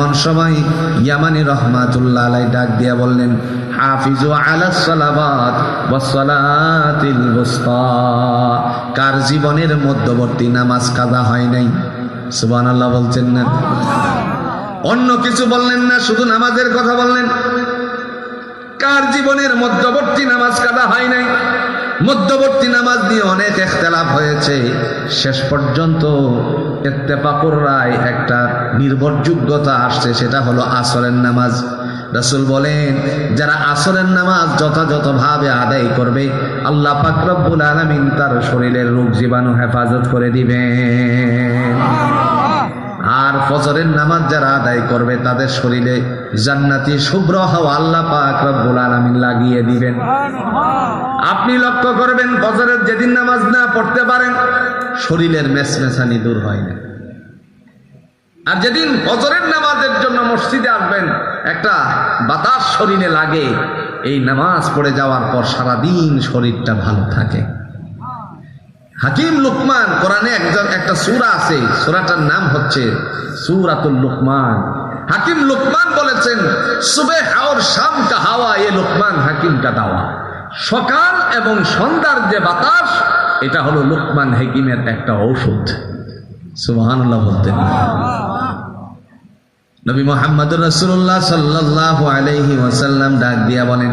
এমন সময় ইয়ামানি রহমাতুল্লাহ আলাইহি ডাক দিয়া বললেন, হাফিজু আলাস সালাওয়াত ওয়াস সালাতিল বুসতা। কার জীবনের মধ্যবর্তী নামাজ কাজা হয় নাই? সুবহানাল্লাহ বলছেন না? অন্য কিছু বললেন না, শুধু নামাজের কথা বললেন। কার জীবনের মধ্যবর্তী নামাজ কাজা হয় নাই? মধ্যবর্তী নামাজ নিয়ে অনেক ইখতিলাফ হয়েছে। শেষ পর্যন্ত ইত্তেফাকুর রায় একটা নির্ভরযোগ্যতা আসছে, সেটা হলো আসরের নামাজ। রাসূল বলেন, যারা আসরের নামাজ যথাযথভাবে আদায় করবে, আল্লাহ পাক রব্বুল আলামিন তার শরীরের রোগ জীবাণু হেফাজত করে দিবেন। আর ফজরের নামাজ যারা আদায় করবে, তাদের শরীরে জান্নাতি শুভ্র হাওয়া আল্লাহ পাক রব্বুল আলামিন লাগিয়ে দিবেন। আপনি লক্ষ্য করবেন, ফজরের যেদিন নামাজ না পড়তে পারেন, শরীরের মেসমেসানি দূর হয় না। আর যেদিন ফজরের নামাজের জন্য মসজিদে আসবেন, একটা বাতাস শরীরে লাগে, এই নামাজ পড়ে যাওয়ার পর সারাদিন শরীরটা ভালো থাকে। হাকিম লুকমান, কোরআনে একটা সূরা আছে, সূরাটার নাম হচ্ছে সূরাতুল লুকমান। হাকিম লুকমান বলেছেন, সুবহ और शाम का हवा ये लुकमान হাকিম का দাওয়া। সকাল এবং সন্ধ্যার যে বাতাস, এটা হলো লুকমান হাকিমের একটা ঔষধ। সুবহানাল্লাহ বলতেন। নবী মুহাম্মদুর রাসূলুল্লাহ সাল্লাল্লাহু আলাইহি ওয়াসাল্লাম ডাক দিয়া বলেন,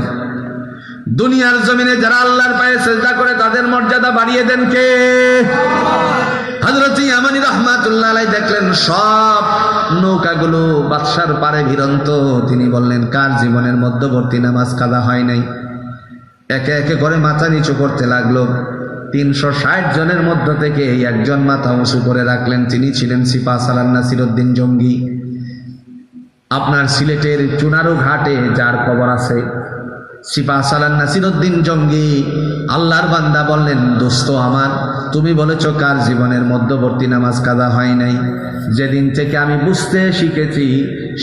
দুনিয়ার জমিনে যারা আল্লাহর পায়ে সিজদা করে, তাদের মর্যাদা বাড়িয়ে দেন কে? হযরত ইয়ামানি রাহমাতুল্লাহ আলাইহি দেখলেন সব নৌকাগুলো বাদশার পারে ভিড়ন্ত। তিনি বললেন, কার জীবনের মধ্যবর্তী নামাজ কাজা হয় নাই? একে একে করে মাথা নিচু করতে লাগলো। 360 জনের মধ্য থেকে একজন মাথা উঁচু করে রাখলেন। তিনি ছিলেন সিপাহ সালার নাসিরউদ্দিন জঙ্গি। আপনার সিলেটের চুনারু ঘাটে যার কবর আছে, সিপাহ সালার নাসিরউদ্দিন জঙ্গি। আল্লাহর বান্দা বললেন, দোস্ত আমার, তুমি বলেছো কার জীবনের মধ্যবর্তী নামাজ কাজা হয় নাই। যেদিন থেকে আমি বুঝতে শিখেছি,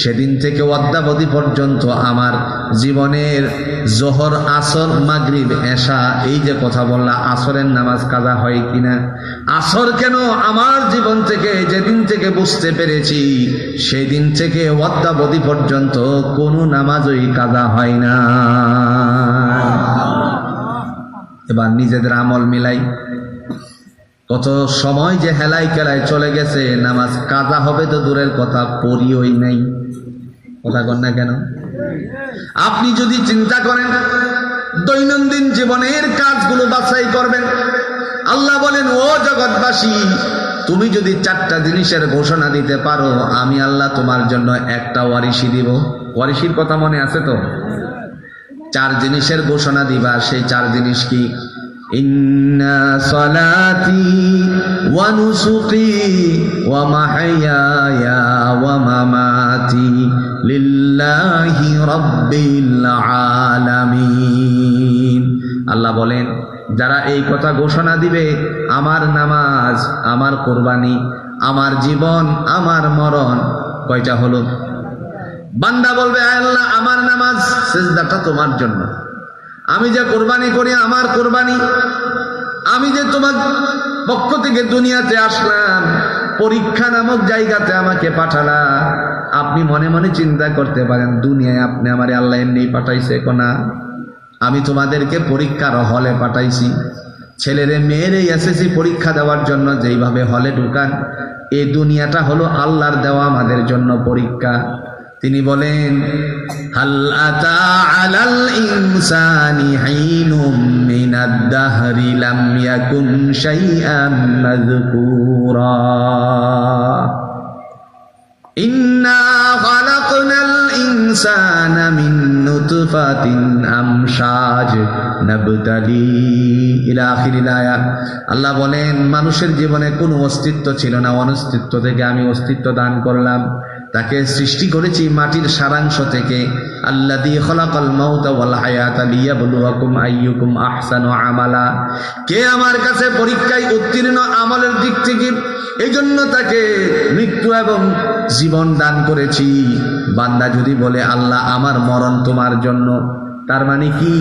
সেদিন থেকে অদ্যাবধি পর্যন্ত আমার জীবনের জোহর, আসর, মাগরিব, এশা, এই যে কথা বললা, আসরের নামাজ কাজা হয় কিনা? আসর কেন, আমার জীবন থেকে যেদিন থেকে বুঝতে পেরেছি, সেই দিন থেকে অদ্যাবধি পর্যন্ত কোনো নামাজই কাজা হয় না। এবার নিজেদের আমল মিলাই, কত সময় যে হেলাই খেলায় চলে গেছে, নামাজ কাজা হবে তো দূরের কথা, পড়িওই নাই। কথা কন না কেন? আপনি যদি চিন্তা করেন, দৈনন্দিন জীবনের কাজগুলো বাছাই করবেন। আল্লাহ বলেন, ও জগৎবাসী, তুমি যদি 4টা জিনিসের ঘোষণা দিতে পারো, আমি আল্লাহ তোমার জন্য একটা ওয়ারিশি দিব। ওয়ারিশির কথা মনে আছে তো? 4 জিনিসের ঘোষণা দিবা। সেই 4 জিনিস কি? ইন্না সালাতি ওয়া নুসুকি ওয়া মাহইয়ায়া ওয়া মামাতি লিল্লাহি রাব্বিল আলামিন। আল্লাহ বলেন, যারা এই কথা ঘোষণা দিবে, আমার নামাজ, আমার কুরবানি, আমার জীবন, আমার মরণ, কয়টা হলো? বান্দা বলবে, আল্লাহ, আমার নামাজ, সিজদাটা তোমার জন্য। আমি যে কুরবানি করি, আমার কুরবানি। আমি যে তোমার পক্ষ থেকে দুনিয়াতে আসলাম, পরীক্ষা নামক জায়গাতে আমাকে পাঠালা। আপনি মনে মনে চিন্তা করতে পারেন, দুনিয়ায় আপনি আমারে আল্লাহ এমনি পাঠাইছে কোনা? আমি তোমাদেরকে পরীক্ষার হলে পাঠাইছি। ছেলেরে মেয়েরে এসএসসি পরীক্ষা দেওয়ার জন্য যেইভাবে হলে ঢুকান, এই দুনিয়াটা হলো আল্লাহর দেওয়া আমাদের জন্য পরীক্ষা। তিনি বলেন, হাল আতা আলাল ইনসানি হিনুম মিনাদ দাহরি লাম ইয়াকুন শাইআন মাযকুরা ইন্না খালাকনাল ইনসানা মিন নুতফাতিন আমশাজ নাবতালি ইলা আখিরিল আয়াত। আল্লাহ বলেন, মানুষের জীবনে কোনো অস্তিত্ব ছিল না, অনস্তিত্ব থেকে আমি অস্তিত্ব দান করলাম। তাকে সৃষ্টি করেছি মাটির সারাংশ থেকে। আল্লাযী খালাকাল মাউতা ওয়াল হায়াতা লিয়াবলুয়াকুম আইয়ুকুম আহসানু আমালা। কে আমার কাছে পরীক্ষায় উত্তীর্ণ আমলের দিক থেকে, এই জন্য তাকে মৃত্যু এবং জীবন দান করেছি। বান্দা যদি বলে, আল্লাহ, আমার মরণ তোমার জন্য, তার মানে কি,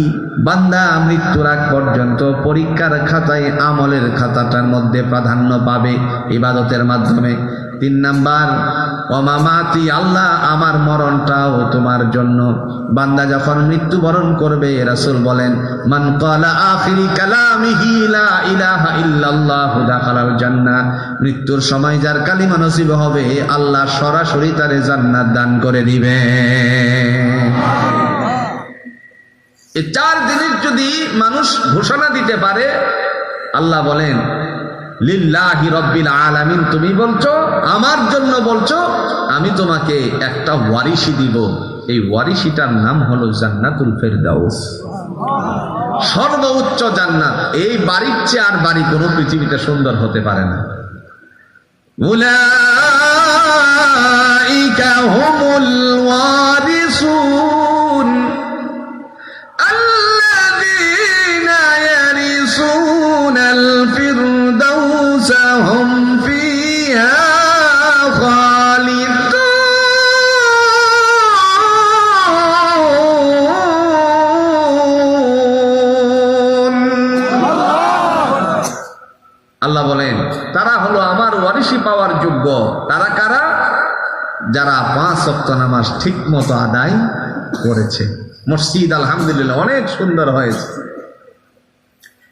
বান্দা মৃত্যুর আগ পর্যন্ত পরীক্ষার খাতায় আমলের খাতাটার মধ্যে প্রাধান্য পাবে ইবাদতের মাধ্যমে। 3 নাম্বার, ওমামাতি, আল্লাহ আমার মরণটাও তোমার জন্য। বান্দা যখন মৃত্যুবরণ করবে, রাসূল বলেন, মান ক্বালা আখিরি কালামিহি লা ইলাহা ইল্লাল্লাহু দাখালাল জান্নাহ, মৃত্যুর সময় যার কালিমা নসিব হবে, আল্লাহ সরাসরি তারে জান্নাত দান করে দিবে। এই 4 জিনিস যদি মানুষ ঘোষণা দিতে পারে, আল্লাহ বলেন লিল্লাহি রাব্বিল আলামিন, তুমি বলছো আমার জন্য বলছো, আমি তোমাকে একটা ওয়ারিশি দিব। এই ওয়ারিশিটার নাম হলো জান্নাতুল ফেরদাউস, সর্বোচ্চ জান্নাত। এই বাড়ির চেয়ে আর বাড়ি কোনো পৃথিবীতে সুন্দর হতে পারে না। উলাইকা হুমুল ওয়ারিসুন আল্লাযীনা ইয়ারিসুনাল ফিরদাউসা হুম ফিহা খালিদুন। আল্লাহ বলেন তারা হলো আমার ওয়ারিশি পাওয়ার যোগ্য। তারা কারা? যারা 5 ওয়াক্ত নামাজ ঠিক মতো আদায় করেছে। মসজিদ আলহামদুলিল্লাহ অনেক সুন্দর হয়েছে।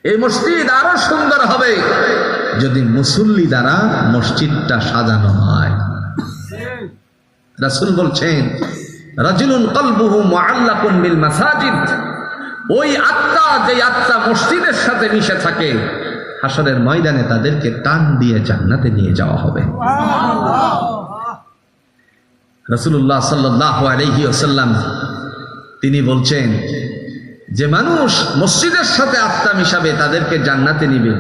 এই মসজিদ আরো সুন্দর হবে যদি মুসল্লি দ্বারা মসজিদটা সাজানো হয়। রাসূল বলছেন, রাজুলুন কলবুহু মুআল্লাকুন বিল মাসাজিদ, ওই আত্মা, যে আত্মা মসজিদের সাথে মিশে থাকে, হাসরের ময়দানে তাদেরকে টান দিয়ে জান্নাতে নিয়ে যাওয়া হবে। রাসূলুল্লাহ সাল্লাল্লাহু আলাইহি ওয়াসাল্লাম তিনি বলছেন, যে মানুষ মসজিদের সাথে আত্মা মিশাবে তাদেরকে জান্নাতে নিবে।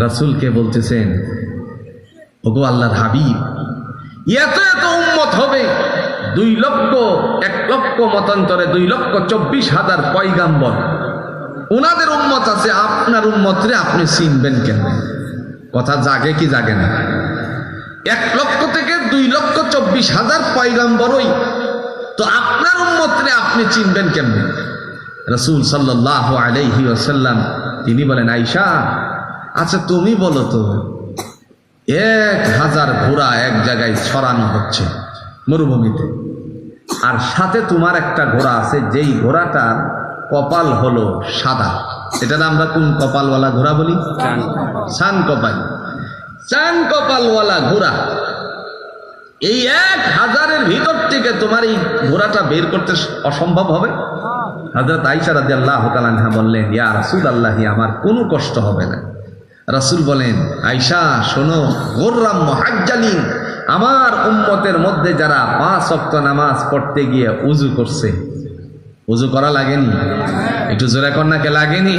রাসূলকে বলতেছেন, ওগো আল্লাহর হাবিব, এত এত উম্মত হবে, 2 লক্ষ 1 লক্ষ মতান্তরে 2,24,000 পয়গাম্বর, ওনাদের উম্মত আছে, আপনার উম্মতরে আপনি চিনবেন কেন? কথা জাগে কি জাগে না? 1 লক্ষ থেকে 2,24,000 পয়গাম্বরই তো, আপনার উম্মতরে আপনি চিনবেন কেমনে? রাসূল সাল্লাল্লাহু আলাইহি ওয়াসাল্লাম তিনি বলেন, আয়েশা, আচ্ছা তুমি বলো তো, 1000 ঘোড়া এক জায়গায় ছড়ানো হচ্ছে মরুভূমিতে, আর সাথে তোমার একটা ঘোড়া আছে, যেই ঘোড়াটার কপাল হলো সাদা, এটা আমরা কোন কপালওয়ালা ঘোড়া বলি? চান কপাল। চান কপালওয়ালা ঘোড়া, এই 1000-এর ভিতর থেকে তোমার এই ঘোড়াটা বের করতে অসম্ভব হবে? হযরত আয়েশা রাদিয়াল্লাহু তাআলা আনহা বললেন, ইয়া রাসূলুল্লাহ, আমার কোনো কষ্ট হবে না। রাসূল বলেন, আয়েশা শোনো, গুররাম মুহাজ্জালিন, আমার উম্মতের মধ্যে যারা 5 ওয়াক্ত নামাজ পড়তে গিয়ে উযু করছে, উযু করা লাগেনি? একটু জোরে কর না, কে লাগেনি?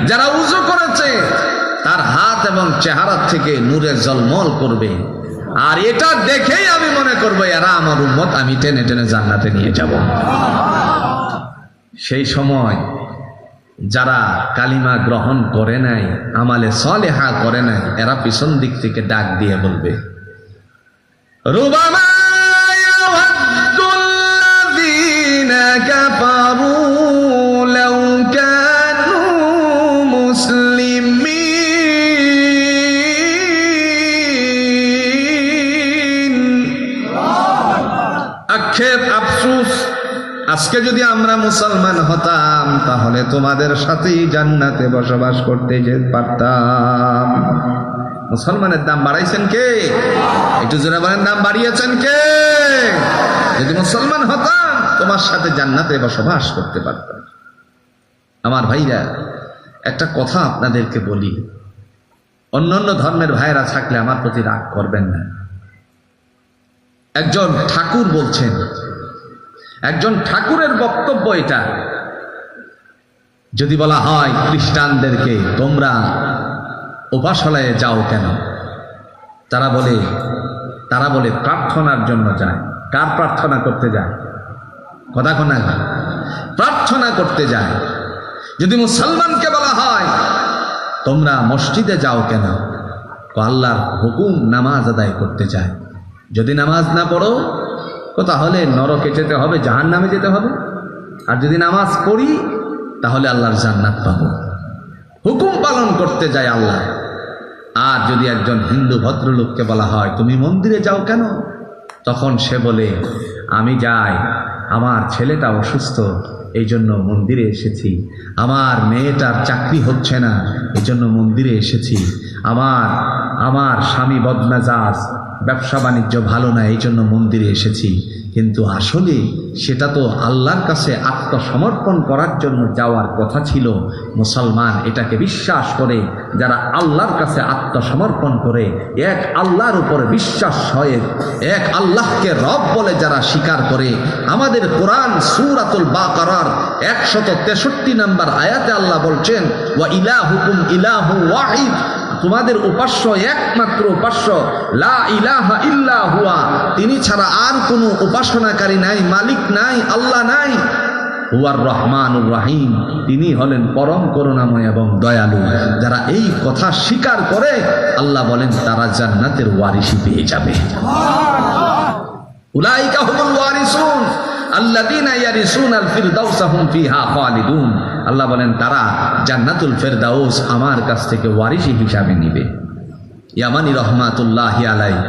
যারা উযু করেছে তার হাত এবং চেহারা থেকে নূরে ঝলমল করবে, আর এটা দেখেই আমি মনে করবো এরা আমার উম্মত, আমি টেনে টেনে জান্নাতে নিয়ে যাব। সেই সময় যারা কালিমা গ্রহণ করে নাই, আমালে সালেহা করে নাই, এরা পিছন দিক থেকে ডাক দিয়ে বলবে, রুবামা ইয়াওয়াদ্দুল্লাযীনা কাফারু লাউ কানু মুসলিমিন। আক্ষেপ, আফসোস, আজকে যদি আমরা মুসলমান হতাম তাহলে তোমাদের সাথেই জান্নাতে বসবাস করতে যেতে পারতাম। মুসলমানের দাম বাড়াইছেন কে? একটু জোরে বলেন, দাম বাড়িয়েছেন কে? যদি মুসলমান হতাম তোমার সাথে জান্নাতে বসবাস করতে পারতাম। আমার ভাইরা, একটা কথা আপনাদেরকে বলি, অন্যান্য ধর্মের ভাইরা থাকলে আমার প্রতি রাগ করবেন না। একজন ঠাকুর বলছেন, একজন ঠাকুরের বক্তব্য এটা, যদি বলা হয় খ্রিস্টানদেরকে তোমরা উপাসনায় যাও কেন, তারা বলে প্রার্থনার জন্য যায়। কার প্রার্থনা করতে যায়? কথা কোনা, প্রার্থনা করতে যায়। যদি মুসলমানকে বলা হয় তোমরা মসজিদে যাও কেন, আল্লাহর হুকুম নামাজ আদায় করতে যায়। যদি নামাজ না পড়ো তাহলে নরকে যেতে হবে, জাহান্নামে যেতে হবে। আর যদি নামাজ পড়ি তাহলে আল্লাহর জান্নাত পাবো। হুকুম পালন করতে যায় আল্লাহ। আর যদি একজন হিন্দু ভদ্রলোককে বলা হয় তুমি মন্দিরে যাও কেন, তখন সে বলে আমি যাই, আমার ছেলেটা অসুস্থ এই জন্য মন্দিরে এসেছি, আমার মেয়েটার চাকরি হচ্ছে না এই জন্য মন্দিরে এসেছি, আমার স্বামী বদমেজাজ, ব্যবসা বাণিজ্য ভালো না এই জন্য মন্দিরে এসেছি। কিন্তু আসলে সেটা তো আল্লাহর কাছে আত্মসমর্পণ করার জন্য যাওয়ার কথা ছিল। মুসলমান এটাকে বিশ্বাস করে, যারা আল্লাহর কাছে আত্মসমর্পণ করে, এক আল্লাহর উপরে বিশ্বাস হয়, এক আল্লাহকে রব বলে যারা স্বীকার করে, আমাদের কোরআন সূরাতুল বাকারার 163 নম্বর আয়াতে আল্লাহ বলছেন ওয়া ইলাহুকুম ইলাহু ওয়াহিদ, তোমাদের উপাস্য একমাত্র উপাস্য, লা ইলাহা ইল্লা হুয়া, তিনি ছাড়া আর কোনো উপাসনাকারী নাই, মালিক নাই, আল্লাহ নাই। হুয়ার রহমানুর রহিম, তিনি হলেন পরম করুণাময় এবং দয়ালু। যারা এই কথা স্বীকার করে আল্লাহ বলেন তারা জান্নাতের ওয়ারিসি পেয়ে যাবে। উলাইকা হুমুল ওয়ারিসুন আল্লাযীনা ইয়ারিসুনাল ফিরদাউসা হুম ফিহা খালিদুন। আল্লাহ বলেন তারা জান্নাতুল ফেরদাউস আমার কাছ থেকে ওয়ারিসি হিসাবে নিবে। ইয়ামানি রহমাতুল্লাহি আলাইহি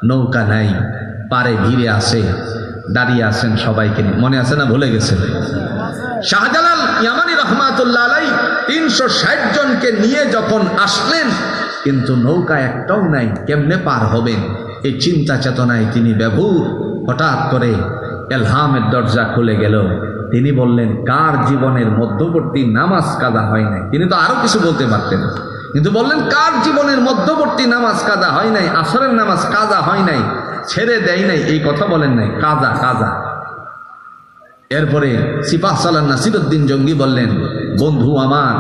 নৌকা নাই, পারে ভিড়ে আসে, দাঁড়িয়ে আছেন সবাইকে নিয়ে, মনে আছে না ভুলে গেছেন? শাহজালাল ইয়ামানি রহমাতুল্লাহ আলাইহি 360 জনকে নিয়ে যখন আসলেন, কিন্তু নৌকা একটাও নাই, কেমনে পার হবেন এই চিন্তা চেতনায় তিনি ব্যভূত। হঠাৎ করে এলহামের দরজা খুলে গেল। তিনি বললেন কার জীবনের মধ্যবর্তী নামাজ কাজা হয় নাই, তিনি তো আরো কিছু বলতে পারতেন, কিন্তু বললেন কার জীবনের মধ্যবর্তী নামাজ কাজা হয় নাই, আসরের নামাজ কাজা হয় নাই, ছেড়ে দেয় নাই, এই কথা বলেন নাই, কাজা কাজা। এরপরে সিপাহ সালার নাসিরউদ্দিন জঙ্গি বললেন বন্ধু আমার,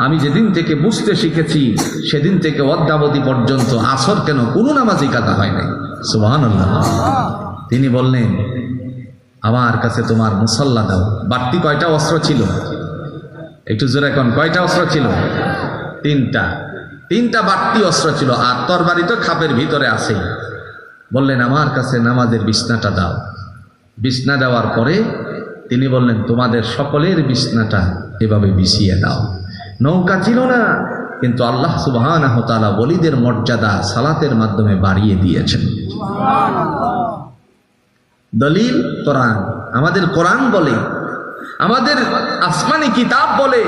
আমি যেদিন থেকে বুঝতে শিখেছি সেদিন থেকে অদ্যাবধি পর্যন্ত আসর কেন কোনো নামাজই কাজা হয় নাই। সুবহানাল্লাহ। তিনি বললেন আমার কাছে তোমার মুসাল্লা দাও। বাড়তি কয়টা অস্ত্র ছিল? একটু জোরে কোন, কয়টা অস্ত্র ছিল? তিনটা বাড়তি অস্ত্র ছিল, আর তরবারি তো খাপের ভিতরে আছে। বললেন আমার কাছে নামাজের বিছনাটা দাও। বিছনা দেওয়ার পরে তিনি বললেন তোমাদের সকলের বিছনাটা এভাবে বিছিয়ে দাও। নৌকা ছিল না, কিন্তু আল্লাহ সুবহানাহু ওয়া তাআলা ওলিদের মর্যাদা সালাতের মাধ্যমে বাড়িয়ে দিয়েছেন। দলিল কোরআন। আমাদের কোরআন বলে, আমাদের আসমানি কিতাব বলে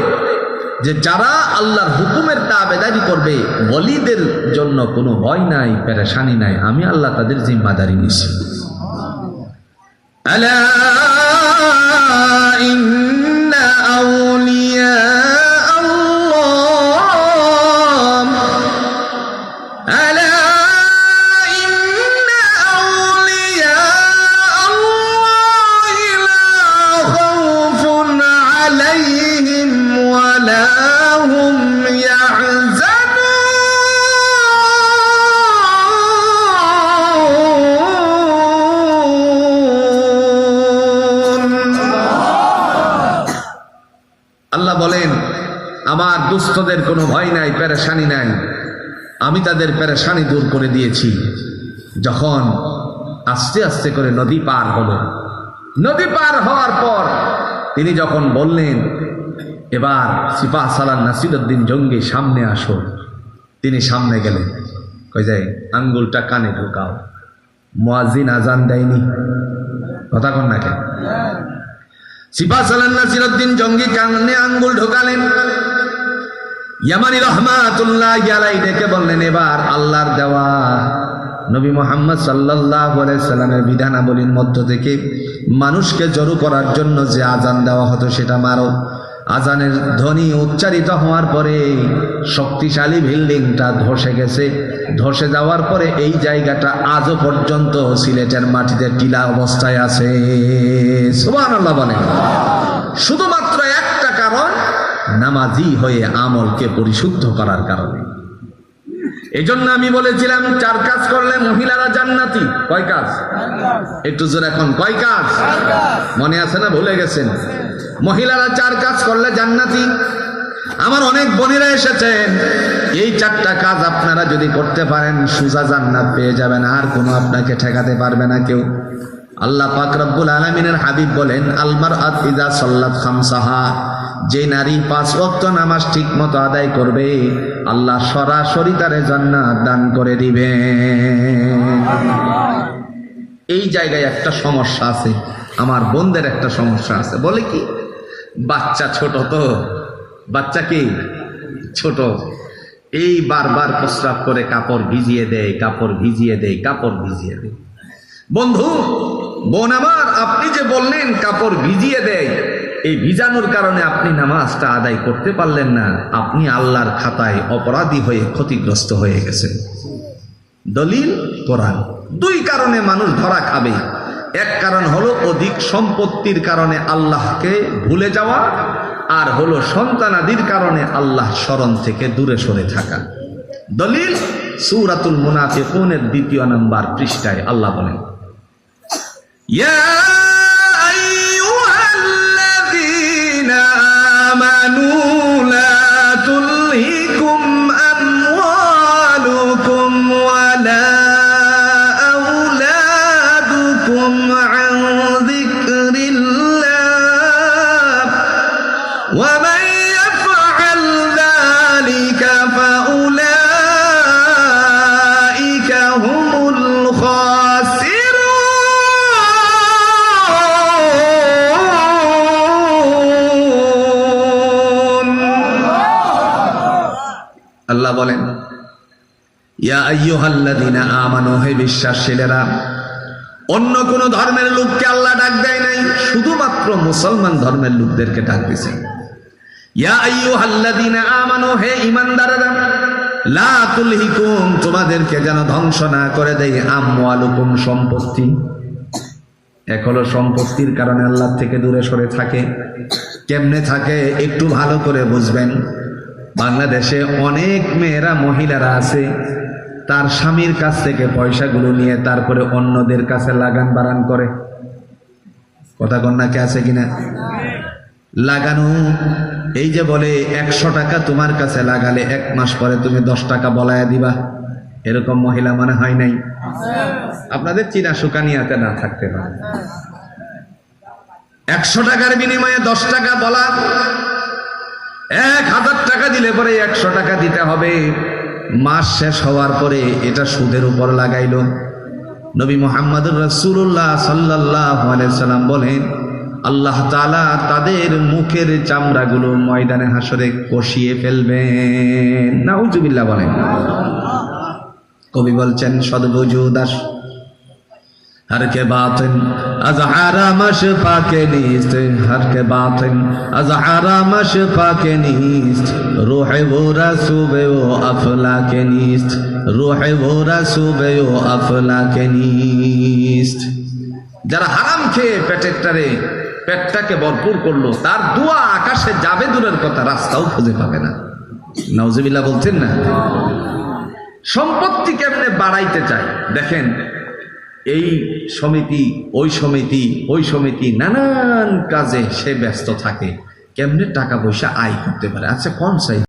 যে যারা আল্লাহর হুকুমের তাবেদারি করবে ওলিদের জন্য কোনো ভয় নাই, পেরেশানি নাই, আমি আল্লাহ তাদের জিম্মাদারি নিছি। আলা ইন্না আউলিয়া আল্লাহ, আলা ইন্না আউলিয়া আল্লাহ লা খাউফুন আলাইহিম ওয়া লা হুম ইয়াহজানুন। আল্লাহ বলেন আমার দুস্থদের কোনো ভয় নাই, পেরেশানি নাই, আমি তাদের পেরেশানি দূর করে দিয়েছি। যখন আস্তে আস্তে করে নদী পার হলো, নদী পার হওয়ার পর তিনি যখন বললেন এবার সিপাহ সালার নাসিরউদ্দিন জঙ্গি সামনে আসো, তিনি সামনে গেলেন। কই যায় আঙ্গুলটা কানে ঢোকাও। মুয়াজ্জিন আজান দেয়নি, কথা কন না কেন? সিপাহ সালার নাসিরউদ্দিন জঙ্গি কানে আঙ্গুল ঢোকালেন। ইয়ামানি রহমাতুল্লাহি আলাইহি ডেকে বললেন এবার আল্লাহর দেওয়া নবী মুহাম্মদ সাল্লাল্লাহু আলাইহি সাল্লামের বিধানাবলীর মধ্য থেকে মানুষকে জড়ো করার জন্য যে আজান দেওয়া হতো সেটা মারো। আজানের ধ্বনি উচ্চারিত হওয়ার পরে শক্তিশালী বিল্ডিংটা ধসে গেছে। ধসে যাওয়ার পরে এই জায়গাটা আজও পর্যন্ত সিলেটের মাটিতে টিলা অবস্থায় আছে। সুবহানাল্লাহ বলেন। শুধুমাত্র একটা কারণ, নামাজি হয়ে আমলকে পরিশুদ্ধ করার কারণে। এই জন্য আমি বলেছিলাম 4 কাজ করলে মহিলারা জান্নাতি। কয় কাজ? একটু জোরে এখন, কয় কাজ? মনে আছে না ভুলে গেছেন? মহিলারা 4 কাজ করলে জান্নাতি। আমার অনেক বোনেরা এসেছেন, এই 4টা কাজ আপনারা যদি করতে পারেন সোজা জান্নাত পেয়ে যাবেন, আর কোনো আপনাকে ঠেকাতে পারবে না কেউ। আল্লাহ পাক রব্বুল আলামিনের হাবিব বলেন, আল মারআত ইযা সাল্লাত খামসাহা, যে নারী 5 ওয়াক্ত নামাজ ঠিক মতো আদায় করবে আল্লাহ সরাসরি তারে জান্নাত দান করে দিবেন। এই জায়গায় একটা সমস্যা আছে, আমার বোনদের একটা সমস্যা আছে। বলে কি, বাচ্চা ছোট, তো বাচ্চা কি ছোট, এই বারবার প্রস্রাব করে কাপড় ভিজিয়ে দেয়, কাপড় ভিজিয়ে দেয়, কাপড় ভিজিয়ে দেয়। বন্ধু, বোন আমার, আপনি যে বললেন কাপড় ভিজিয়ে দেয়, এই ভিজানোর কারণে আপনি নামাজটা আদায় করতে পারলেন না, আপনি আল্লাহর খাতায় অপরাধী হয়ে ক্ষতিগ্রস্ত হয়ে গেছেন। দলিল কোরআন। 2 কারণে মানুষ ধরা খাবে। এক কারণ হলো অধিক সম্পত্তির কারণে আল্লাহকে ভুলে যাওয়া, আর হলো সন্তানাদির কারণে আল্লাহ স্মরণ থেকে দূরে সরে থাকা। দলিল সূরাতুল মুনাফিকুনের 2 নম্বর পৃষ্ঠায় আল্লাহ বলেন, ইয়া আইয়ুহাল্লাযীনা আমানু লা তুলহিকুম আমওয়ালুকুম ওয়ালা আওলাদুকুম আন যিকরিল্লাহ ওয়া মান ইয়াফআল যালিকা ফাউলাইকা হুমুল খাসিরুন। আল্লাহ বলেন, ইয়া আইয়ুহাল্লাযীনা আমানু, হে বিশ্বাসীরা। অন্য কোন ধর্মের লোককে আল্লাহ ডাক দেয় নাই, শুধুমাত্র মুসলমান ধর্মের লোকদেরকে ডাক দিয়েছে। ইয়া আইয়ুহাল্লাযীনা আমানু, হে ঈমানদাররা, লা তুলহিকুম, তোমাদেরকে যেন ধ্বংস না করে দেয়, আমওয়ালুকুম, সম্পত্তি। এক হলো সম্পত্তির কারণে আল্লাহ থেকে দূরে সরে থাকে। কেমনে থাকে একটু ভালো করে বুঝবেন। বাংলাদেশে অনেক মেয়েরা, মহিলারা আছে, তার স্বামীর কাছ থেকে পয়সাগুলো নিয়ে তারপরে অন্যদের কাছে লাগান বাড়ান করে। কথা কন্যাকে আছে কিনা? লাগানো, এই যে বলে 100 টাকা তোমার কাছে লাগালে 1 মাস পরে তুমি 10 টাকা বলায়া দিবা, এরকম মহিলা মনে হয় নাই? আপনাদের চীনা সুকানিয়াতে না থাকতে পারে। 100 টাকার বিনিময়ে 10 টাকা বলা, 1000 টাকা দিলে পরে 100 টাকা দিতে হবে। মাস শেষ হওয়ার পরে এটা সুদের উপর লাগাইল। নবী মুহাম্মদুর রাসূলুল্লাহ সাল্লাল্লাহু আলাইহি সাল্লাম বলেন, আল্লাহ তাআলা তাদের মুখের চামড়াগুলো ময়দানে হাসরে কষিয়ে ফেলবেন। নাউজুবিল্লাহ বলেন। কবি বলছেন, সদবুজুদাস हर के बातिन अज़हारा मशफ़ा के नीस्त, हर के बातिन अज़हारा मशफ़ा के नीस्त, रूह वो रसूबे वो अफला के नीस्त, रूह वो रसूबे वो अफला के नीस्त। যারা হারাম খেয়ে পেটটাকে ভরপুর করলো, তার দোয়া আকাশে যাবে দূরের কথা, রাস্তাও খুঁজে পাবে না। নাউজুবিল্লাহ বলছেন না? সম্পত্তি কেমনে বাড়াইতে চায় দেখেন, এই সমিতি, ওই সমিতি, ওই সমিতি, নানান কাজে সে ব্যস্ত থাকে। কেমনে টাকা পয়সা আয় করতে পারে। আচ্ছা, কোন সাইড